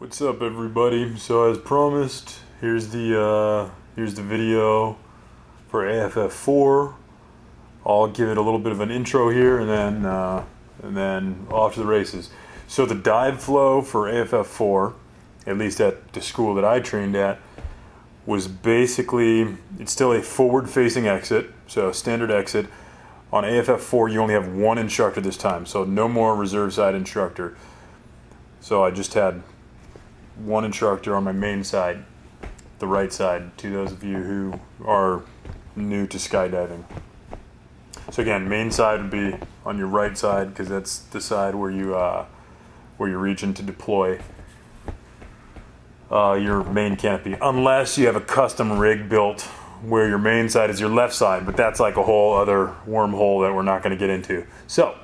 What's up, everybody? So as promised, here's the video for AFF 4. I'll give it a little bit of an intro here, and then off to the races. So the dive flow for AFF 4, at least at the school that I trained at, was basically, it's still a forward-facing exit, so standard exit. On AFF 4, you only have one instructor this time, so no more reserve side instructor. So I just had one instructor on my main side, the right side, to those of you who are new to skydiving. So again, main side would be on your right side, because that's the side where you're reaching to deploy your main canopy, unless you have a custom rig built where your main side is your left side, but that's like a whole other wormhole that we're not going to get into. So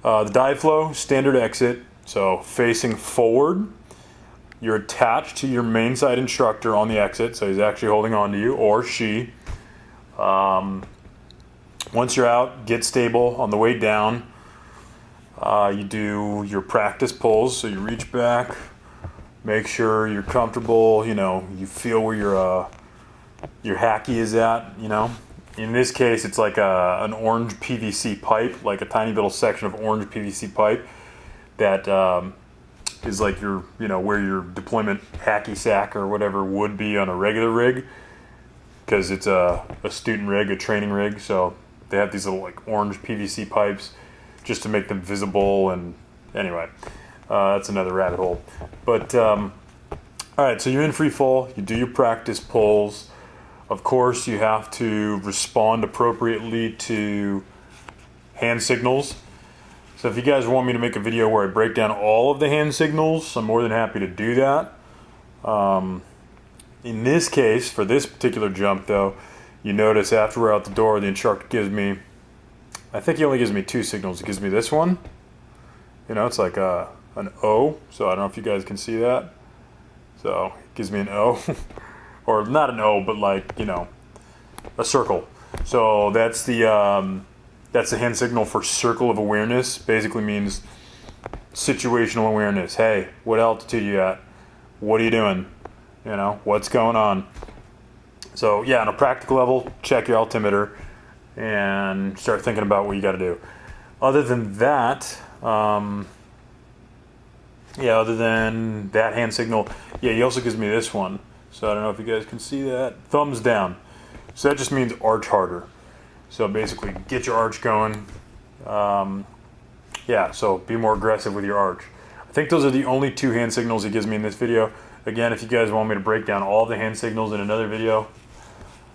the dive flow, standard exit, so facing forward. You're attached to your main side instructor on the exit, so he's actually holding on to you, or she. Once you're out, get stable on the way down. You do your practice pulls, so you reach back, make sure you're comfortable, you feel where your hacky is at, In this case, it's like an orange PVC pipe, like a tiny little section of orange PVC pipe that is like where your deployment hacky sack or whatever would be on a regular rig, because it's a student rig, a training rig, so they have these little like orange PVC pipes just to make them visible. And anyway, that's another rabbit hole. But all right, so you're in free fall, you do your practice pulls. Of course, you have to respond appropriately to hand signals. So if you guys want me to make a video where I break down all of the hand signals, I'm more than happy to do that. In this case, for this particular jump though, you notice after we're out the door, the instructor gives me, I think he only gives me two signals. He gives me this one. It's like an O, so I don't know if you guys can see that. So it gives me an O, or not an O, but like, a circle. So that's the hand signal for circle of awareness. Basically means situational awareness. Hey, what altitude you at? What are you doing? What's going on? So yeah, on a practical level, check your altimeter and start thinking about what you got to do. Other than that, other than that hand signal, he also gives me this one. So I don't know if you guys can see that. Thumbs down. So that just means arch harder. So basically, get your arch going. So be more aggressive with your arch. I think those are the only two hand signals he gives me in this video. Again, if you guys want me to break down all the hand signals in another video,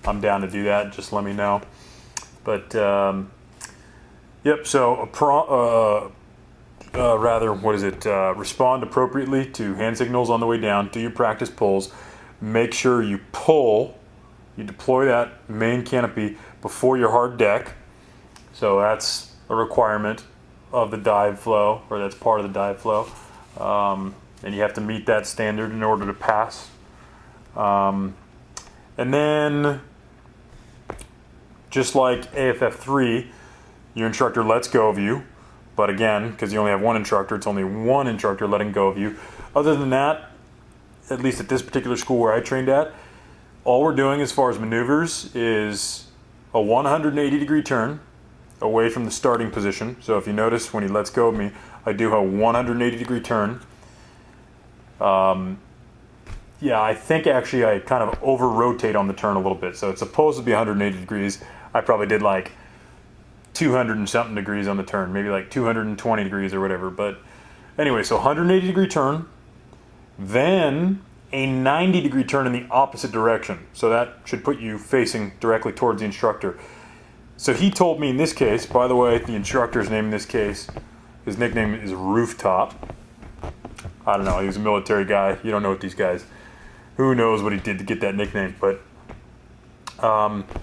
I'm down to do that. Just let me know. But, so respond appropriately to hand signals on the way down. Do your practice pulls. Make sure you deploy that main canopy before your hard deck. So that's a requirement of the dive flow, or that's part of the dive flow. And you have to meet that standard in order to pass. And then, just like AFF 3, your instructor lets go of you. But again, because you only have one instructor, it's only one instructor letting go of you. Other than that, at least at this particular school where I trained at, all we're doing as far as maneuvers is a 180-degree turn away from the starting position. So if you notice, when he lets go of me, I do a 180-degree turn. I think actually I kind of over-rotate on the turn a little bit. So it's supposed to be 180 degrees. I probably did like 200 and something degrees on the turn, maybe like 220 degrees or whatever. But anyway, so 180-degree turn, then a 90-degree turn in the opposite direction. So that should put you facing directly towards the instructor. So he told me in this case, by the way, the instructor's name in this case, his nickname is Rooftop. I don't know, he was a military guy. You don't know what these guys, who knows what he did to get that nickname. But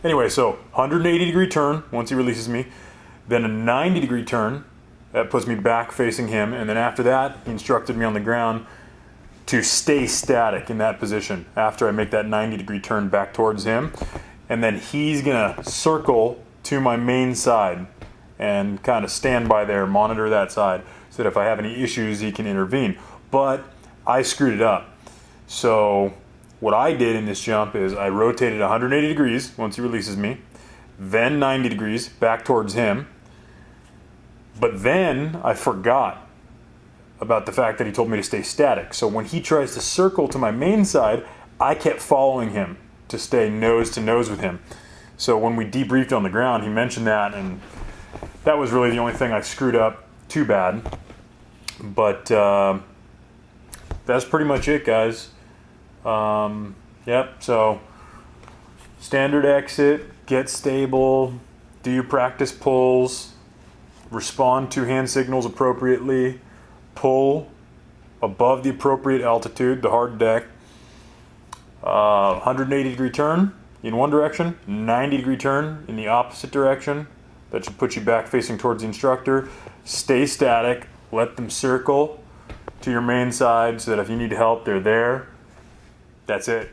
anyway, so 180-degree turn once he releases me, then a 90-degree turn. That puts me back facing him. And then after that, he instructed me on the ground to stay static in that position after I make that 90-degree turn back towards him. And then he's gonna circle to my main side and kind of stand by there, monitor that side, so that if I have any issues, he can intervene. But I screwed it up. So what I did in this jump is I rotated 180 degrees once he releases me, then 90 degrees back towards him. But then I forgot about the fact that he told me to stay static. So when he tries to circle to my main side, I kept following him to stay nose to nose with him. So when we debriefed on the ground, he mentioned that, and that was really the only thing I screwed up too bad. But that's pretty much it, guys. Yep, so standard exit, get stable, do your practice pulls, respond to hand signals appropriately, pull above the appropriate altitude, the hard deck, 180 degree turn in one direction, 90 degree turn in the opposite direction. That should put you back facing towards the instructor. Stay static, let them circle to your main side so that if you need help, they're there. That's it.